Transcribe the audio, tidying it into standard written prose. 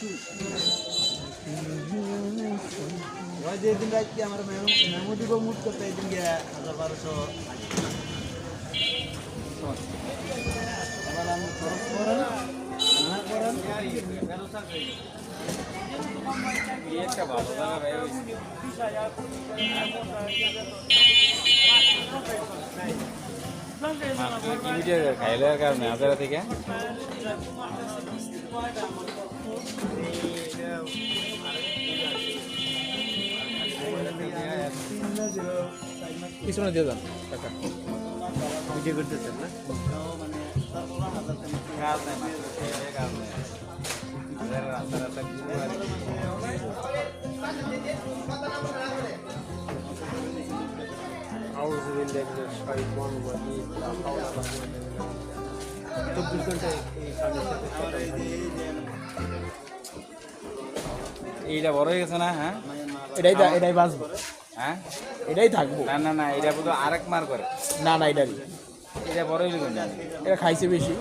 ওই যে দিন রাত কি আমার মেমো দিব মুট করতে দিন গিয়া 1200 এবার আমি খরচ করেন না করেন একটা ভালো জায়গা ভাই ভিডিও খাইলে কারণে হাজারা থেকে পিছনে দিয়ে যান টাকা ভিডিও করতেছেন না কাজ নাই কাজ নাই রাস্তা রাস্তা أعوذ بالله من الشيطان الرجيم لا حول ولا قوة إلا بالله এইটা বড় হয়ে গেছে না হ্যাঁ এটাই বাঁচবো হ্যাঁ এটাই থাকবো না না না এটা বোধহয় আরেক মার করে না এটারই এটা বড় হইলে কোন এটা খাইছে বেশি